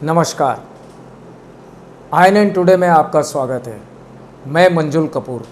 नमस्कार, INN today में आपका स्वागत है। मैं मंजुल कपूर।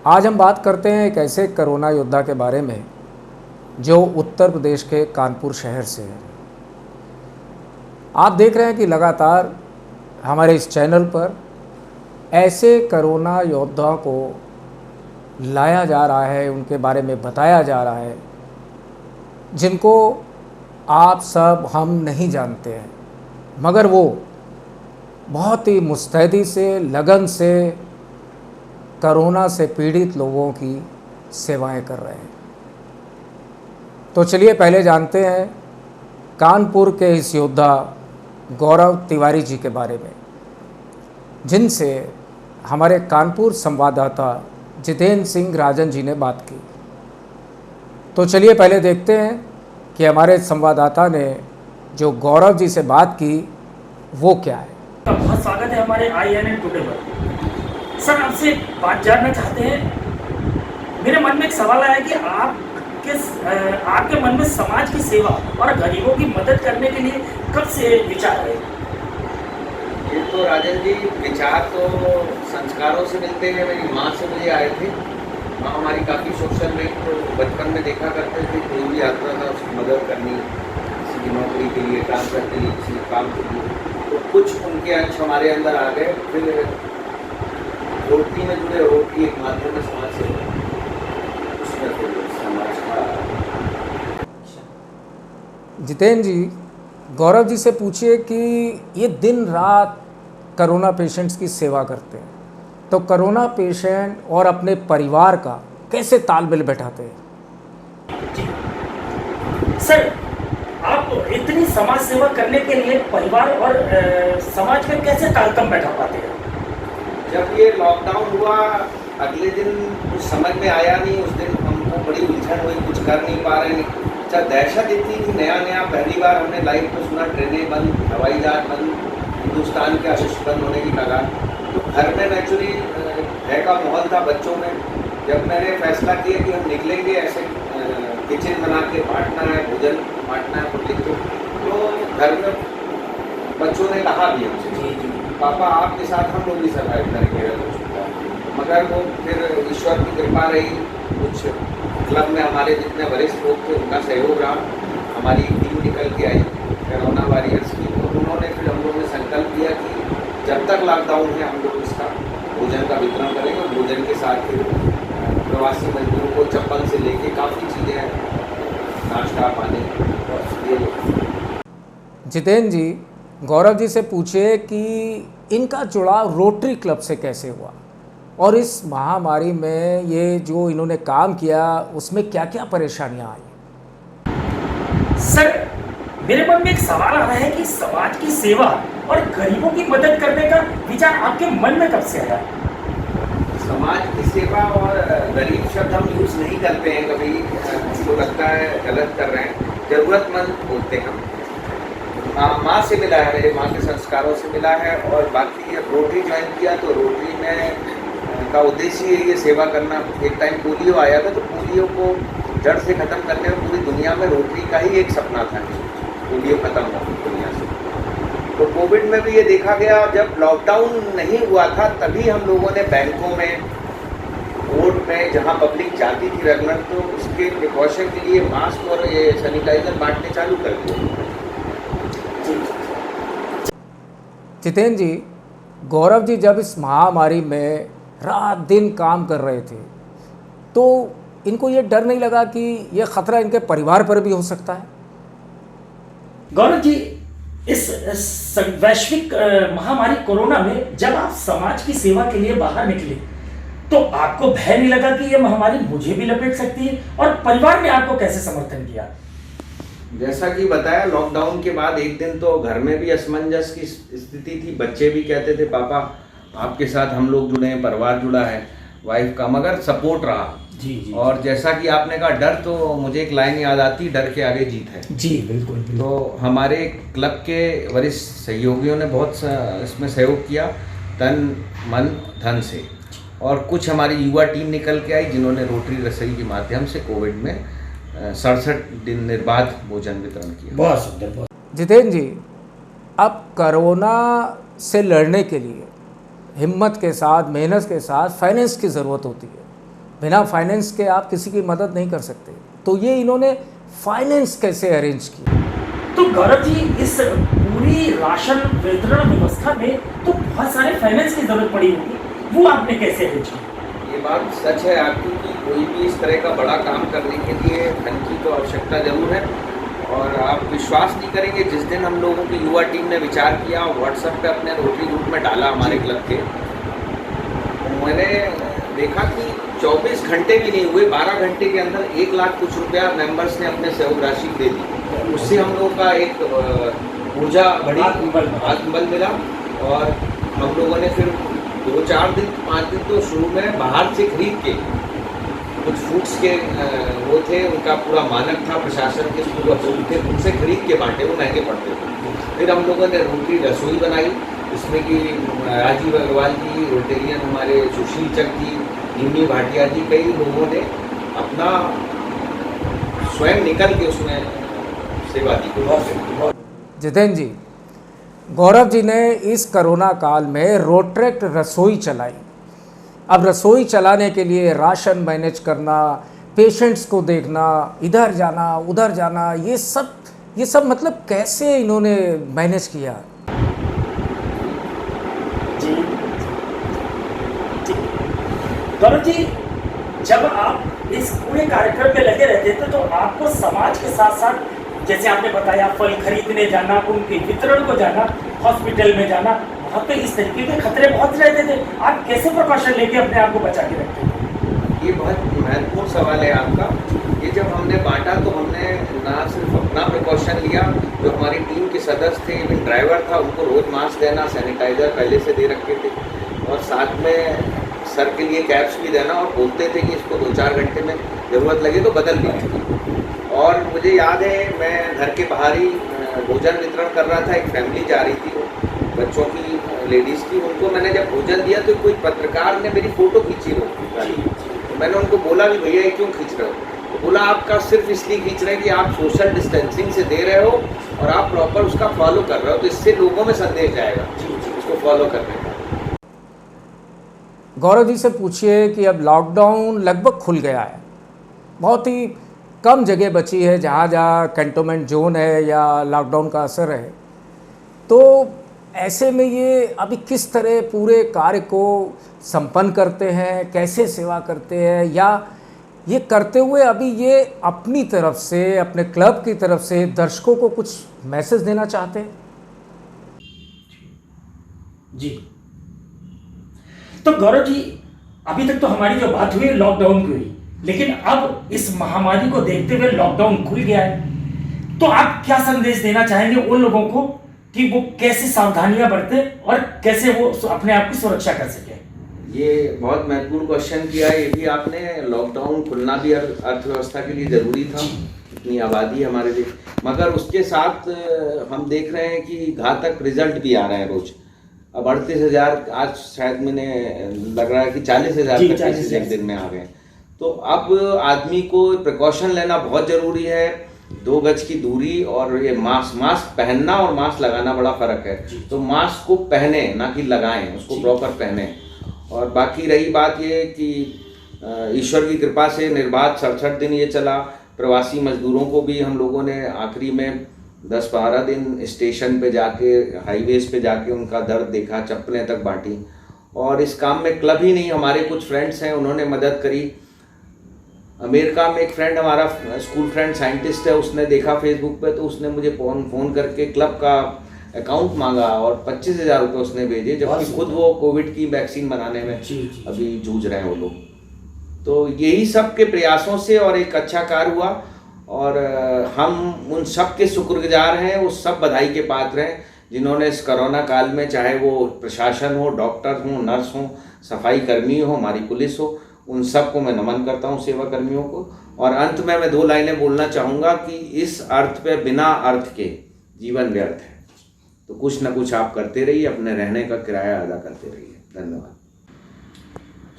आज हम बात करते हैं एक ऐसे कोरोना योद्धा के बारे में जो उत्तर प्रदेश के कानपुर शहर से है। आप देख रहे हैं कि लगातार हमारे इस चैनल पर ऐसे कोरोना योद्धा को लाया जा रहा है, उनके बारे में बताया जा रहा है जिनको आप सब हम नहीं जानते हैं, मगर वो बहुत ही मुस्तैदी से, लगन से कोरोना से पीड़ित लोगों की सेवाएं कर रहे हैं। तो चलिए पहले जानते हैं कानपुर के इस योद्धा गौरव तिवारी जी के बारे में, जिनसे हमारे कानपुर संवाददाता जितेंद्र सिंह राजन जी ने बात की। तो चलिए पहले देखते हैं कि हमारे संवाददाता ने जो गौरव जी से बात की वो क्या है। बहुत स्वागत है हमारे INN टुडे पर। सर, आपसे एक बात जानना चाहते हैं। मेरे मन में एक सवाल आया कि आपके मन में समाज की सेवा और गरीबों की मदद करने के लिए कब से विचार आए? ये तो राजन जी, विचार तो संस्कारों से मिलते हैं। मेरी माँ से मुझे आए थे। माँ हमारी काफ़ी सोशल में तो बचपन में देखा करते थे, कोई भी आता था उसकी मदद करनी, किसी की नौकरी के लिए, ट्रांसफर के लिए, किसी काम के लिए, तो कुछ उनके अंश हमारे अंदर आ गए। फिर रोटरी में जुड़े। रोटरी एक माध्यम है समाज से, उसमें फिर समाज का। जितेंद्र जी, गौरव जी से पूछिए कि ये दिन रात कोरोना पेशेंट्स की सेवा करते हैं, तो कोरोना पेशेंट और अपने परिवार का कैसे तालमेल बैठाते हैं? सर, आप इतनी समाज सेवा करने के लिए परिवार और समाज में कैसे तालमेल बैठा पाते हैं? जब ये लॉकडाउन हुआ, अगले दिन कुछ समझ में आया नहीं। उस दिन हमको बड़ी उलझन हुई, कुछ कर नहीं पा रहे। अच्छा, दहशत इतनी थी, नया पहली बार हमने लाइफ में सुना ट्रेनें बंद, हवाई जहाज बंद, हिंदुस्तान के आशीष बंद होने की कगार। तो घर में नेचुरली भय का माहौल था बच्चों में। जब मैंने फैसला किया कि हम निकलेंगे ऐसे किचन बना के बांटना है, भोजन बांटना है पब्लिक को, तो घर में बच्चों ने कहा भी हमसे, पापा आपके साथ हम लोग भी सर्वाइव करेंगे। मगर वो फिर ईश्वर की कृपा रही। कुछ क्लब में हमारे जितने वरिष्ठ लोग थे उनका सहयोग रहा। हमारी टीम निकल के आई कोरोना वॉरियर्स की। तो उन्होंने फिर हम लोगों ने संकल्प लिया कि जब तक लॉकडाउन है हम लोग इसका भोजन का वितरण करेंगे। भोजन के साथ फिर प्रवासी मजदूरों को चप्पल से लेके काफ़ी चीज़ें, नाश्ता पानी और। जितेंद्र जी, गौरव जी से पूछिए कि इनका जुड़ाव रोटरी क्लब से कैसे हुआ और इस महामारी में ये जो इन्होंने काम किया उसमें क्या क्या परेशानियां आई? सर, मेरे मन में एक सवाल आ रहा है कि समाज की सेवा और गरीबों की मदद करने का विचार आपके मन में कब से आया? समाज की सेवा और गरीब शब्द हम यूज़ नहीं करते हैं कभी। हमको लगता है गलत कर रहे हैं। ज़रूरतमंद बोलते हैं हम। माँ से मिला है, मेरे माँ के संस्कारों से मिला है। और बाकी रोटरी ज्वाइन किया तो रोटरी में का उद्देश्य ये सेवा करना। एक टाइम पोलियो आया था, तो पोलियो को जड़ से ख़त्म करने में पूरी दुनिया में रोटरी का ही एक सपना था, पोलियो ख़त्म हो दुनिया से। तो कोविड में भी ये देखा गया, जब लॉकडाउन नहीं हुआ था तभी हम लोगों ने बैंकों में, कोर्ट में, जहाँ पब्लिक जाती थी रेगुलर, तो उसके प्रिकॉशन के लिए मास्क और ये सैनिटाइजर बांटने चालू कर दिए। जितेंद्र जी, गौरव जी जब इस महामारी में रात दिन काम कर रहे थे तो इनको ये डर नहीं लगा कि ये खतरा इनके परिवार पर भी हो सकता है? गौरव जी, इस वैश्विक महामारी कोरोना में जब आप समाज की सेवा के लिए बाहर निकले तो आपको भय नहीं लगा कि ये महामारी मुझे भी लपेट सकती है? और परिवार ने आपको कैसे समर्थन किया? जैसा कि बताया, लॉकडाउन के बाद एक दिन तो घर में भी असमंजस की स्थिति थी। बच्चे भी कहते थे पापा आपके साथ हम लोग जुड़े हैं, परिवार जुड़ा है, वाइफ का, मगर सपोर्ट रहा। जी। और जैसा कि आपने कहा डर, तो मुझे एक लाइन याद आती, डर के आगे जीत है। जी बिल्कुल। तो हमारे क्लब के वरिष्ठ सहयोगियों ने बहुत इसमें सहयोग किया, तन मन धन से। और कुछ हमारी युवा टीम निकल के आई जिन्होंने रोटरी रसोई के माध्यम से कोविड में 67 दिन निर्बाध भोजन वितरण किया। बहुत सुंदर। जितेंद्र जी, अब कोरोना से लड़ने के लिए हिम्मत के साथ, मेहनत के साथ फाइनेंस की ज़रूरत होती है। बिना फाइनेंस के आप किसी की मदद नहीं कर सकते। तो ये इन्होंने फाइनेंस कैसे अरेंज किया? तो गौरव जी, इस पूरी राशन वितरण व्यवस्था में तो बहुत सारे फाइनेंस की जरूरत पड़ी होगी, वो आपने कैसे अरेंज किया? ये बात सच है आपकी कि कोई भी इस तरह का बड़ा काम करने के लिए धन की तो आवश्यकता जरूर है। और आप विश्वास नहीं करेंगे, जिस दिन हम लोगों की युवा टीम ने विचार किया और व्हाट्सएप पे अपने रोटरी ग्रुप में डाला हमारे क्लब के, तो मैंने देखा कि 24 घंटे भी नहीं हुए, 12 घंटे के अंदर 1 लाख कुछ रुपया मेंबर्स ने अपने सहयोग राशि दे दी। उससे हम लोगों का एक ऊर्जा बढ़ी, आत्मबल मिला। और हम लोगों ने फिर 2-4 दिन 5 दिन तो शुरू में बाहर से खरीद के कुछ फूड्स के वो थे, उनका पूरा मानक था प्रशासन के स्कूल थे, उनसे खरीद के बांटे, वो महंगे पड़ते थे। फिर हम लोगों ने रोटी रसोई बनाई, जिसमें कि राजीव अग्रवाल जी, रोटेरियन हमारे सुशील चक जी, निमी भाटिया जी, कई लोगों ने अपना स्वयं निकल के उसमें सेवा दी। जितेंद्र जी, गौरव जी ने इस कोरोना काल में रोट्रेक्ट रसोई चलाई। अब रसोई चलाने के लिए राशन मैनेज करना, पेशेंट्स को देखना, इधर जाना उधर जाना, ये सब मतलब कैसे इन्होंने मैनेज किया? जी गौरव जी, जब आप इस पूरे कार्यक्रम में लगे रहते थे तो आपको समाज के साथ साथ, जैसे आपने बताया, फल खरीदने जाना, उनके वितरण को जाना, हॉस्पिटल में जाना, वहाँ पे इस तरीके के खतरे बहुत रहते थे। आप कैसे प्रिकॉशन लेके अपने आप को बचा के रखते थे? ये बहुत महत्वपूर्ण सवाल है आपका। ये जब हमने बांटा तो हमने ना सिर्फ अपना प्रिकॉशन लिया, जो हमारी टीम के सदस्य थे, इवन ड्राइवर था, उनको रोज मास्क देना, सैनिटाइजर पहले से दे रखे थे, और साथ में सर के लिए कैप्स भी देना, और बोलते थे कि इसको 2-4 घंटे में ज़रूरत लगे तो बदल देंगे। और मुझे याद है, मैं घर के बाहर ही भोजन वितरण कर रहा था, एक फैमिली जा रही थी, बच्चों की, लेडीज़ की, उनको मैंने जब भोजन दिया तो कोई पत्रकार ने मेरी फ़ोटो खींची रोक। तो मैंने उनको बोला भी, भैया ये क्यों खींच रहे हो? तो बोला, आपका सिर्फ इसलिए खींच रहे हैं कि आप सोशल डिस्टेंसिंग से दे रहे हो और आप प्रॉपर उसका फॉलो कर रहे हो, तो इससे लोगों में संदेश जाएगा उसको फॉलो करने का। गौरव जी से पूछिए कि अब लॉकडाउन लगभग खुल गया है, बहुत ही कम जगह बची है जहाँ जहाँ कंटेनमेंट जोन है या लॉकडाउन का असर है, तो ऐसे में ये अभी किस तरह पूरे कार्य को संपन्न करते हैं, कैसे सेवा करते हैं, या ये करते हुए अभी ये अपनी तरफ से, अपने क्लब की तरफ से दर्शकों को कुछ मैसेज देना चाहते हैं? जी, तो गौरव जी, अभी तक तो हमारी जो बात हुई लॉकडाउन की हुई, लेकिन अब इस महामारी को देखते हुए लॉकडाउन खुल गया है, तो आप क्या संदेश देना चाहेंगे उन लोगों को कि वो कैसे सावधानियां बरतें और कैसे वो अपने आप की सुरक्षा कर सके? ये बहुत महत्वपूर्ण क्वेश्चन किया है ये भी आपने। लॉकडाउन खुलना भी अर्थव्यवस्था के लिए ज़रूरी था, इतनी आबादी हमारे लिए, मगर उसके साथ हम देख रहे हैं कि घातक रिजल्ट भी आ रहे हैं रोज। अब 38,000, आज शायद मैंने लग रहा है कि 40,000 तक केसेस एक दिन में आ गए। तो अब आदमी को प्रिकॉशन लेना बहुत ज़रूरी है, 2 गज की दूरी, और ये मास्क पहनना और मास्क लगाना बड़ा फ़र्क है। तो मास्क को पहने, ना कि लगाएं, उसको प्रॉपर पहने। और बाकी रही बात ये कि ईश्वर की कृपा से निर्बाध 67 दिन ये चला। प्रवासी मजदूरों को भी हम लोगों ने आखिरी में 10-12 दिन स्टेशन पे जाके, हाईवेज पे जाके उनका दर्द देखा, चप्पलें तक बांटी। और इस काम में क्लब ही नहीं, हमारे कुछ फ्रेंड्स हैं, उन्होंने मदद करी। अमेरिका में एक फ्रेंड, हमारा स्कूल फ्रेंड साइंटिस्ट है, उसने देखा फेसबुक पे, तो उसने मुझे फ़ोन करके क्लब का अकाउंट मांगा और 25,000 रुपये उसने भेजे, जबकि खुद वो कोविड की वैक्सीन बनाने में अभी जूझ रहे हैं वो लोग। तो यही सब के प्रयासों से और एक अच्छा कार्य हुआ, और हम उन सब के शुक्रगुजार हैं, उस सब बधाई के पात्र हैं जिन्होंने इस कोरोना काल में, चाहे वो प्रशासन हो, डॉक्टर हो, नर्स हो, सफाई कर्मी हो, हमारी पुलिस हो, उन सब को मैं नमन करता हूँ, सेवा कर्मियों को। और अंत में मैं 2 लाइनें बोलना चाहूँगा कि इस अर्थ पे, बिना अर्थ के जीवन व्यर्थ है, तो कुछ ना कुछ आप करते रहिए, अपने रहने का किराया अदा करते रहिए। धन्यवाद।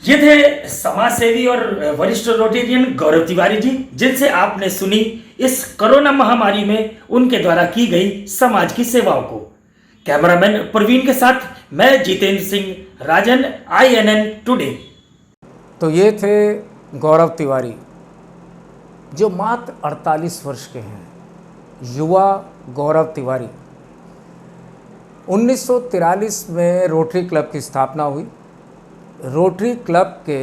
ये थे समाज सेवी और वरिष्ठ रोटेरियन गौरव तिवारी जी, जिनसे आपने सुनी इस कोरोना महामारी में उनके द्वारा की गई समाज की सेवाओं को। कैमरामैन प्रवीण के साथ मैं जितेंद्र सिंह, राजन, INN टुडे। तो ये थे गौरव तिवारी, जो मात्र 48 वर्ष के हैं, युवा गौरव तिवारी। 1943 में रोटरी क्लब की स्थापना हुई। रोटरी क्लब के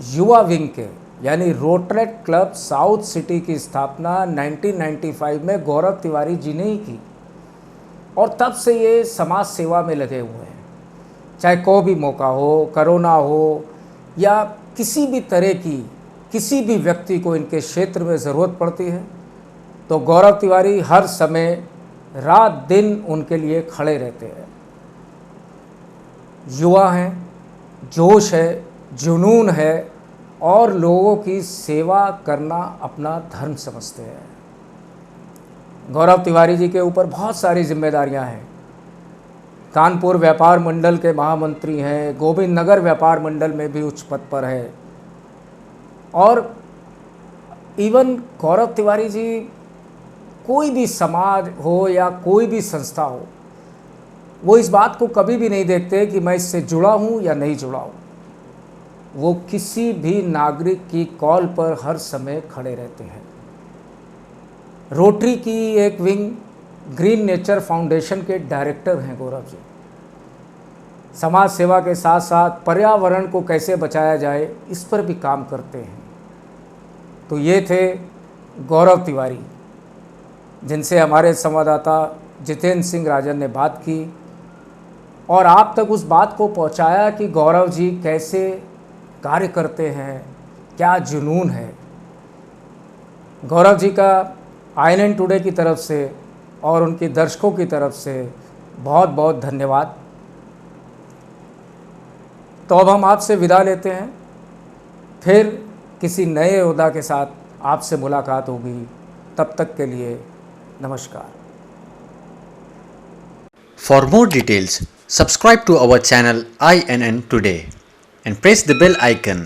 युवा विंग के यानी रोटरेट क्लब साउथ सिटी की स्थापना 1995 में गौरव तिवारी जी ने ही की, और तब से ये समाज सेवा में लगे हुए हैं। चाहे कोई भी मौका हो, कोरोना हो या किसी भी तरह की किसी भी व्यक्ति को इनके क्षेत्र में ज़रूरत पड़ती है, तो गौरव तिवारी हर समय रात दिन उनके लिए खड़े रहते हैं। युवा हैं, जोश है, जुनून है और लोगों की सेवा करना अपना धर्म समझते हैं। गौरव तिवारी जी के ऊपर बहुत सारी जिम्मेदारियां हैं। कानपुर व्यापार मंडल के महामंत्री हैं, गोविंद नगर व्यापार मंडल में भी उच्च पद पर है, और इवन गौरव तिवारी जी कोई भी समाज हो या कोई भी संस्था हो, वो इस बात को कभी भी नहीं देखते कि मैं इससे जुड़ा हूँ या नहीं जुड़ा हूँ। वो किसी भी नागरिक की कॉल पर हर समय खड़े रहते हैं। रोटरी की एक विंग ग्रीन नेचर फाउंडेशन के डायरेक्टर हैं गौरव जी। समाज सेवा के साथ साथ पर्यावरण को कैसे बचाया जाए, इस पर भी काम करते हैं। तो ये थे गौरव तिवारी, जिनसे हमारे संवाददाता जितेंद्र सिंह राजन ने बात की और आप तक उस बात को पहुंचाया कि गौरव जी कैसे कार्य करते हैं, क्या जुनून है। गौरव जी का INN टुडे की तरफ से और उनके दर्शकों की तरफ से बहुत बहुत धन्यवाद। तो अब हम आपसे विदा लेते हैं, फिर किसी नए ओहदा के साथ आपसे मुलाकात होगी। तब तक के लिए नमस्कार। For more details, subscribe to our channel INN Today and press the bell icon.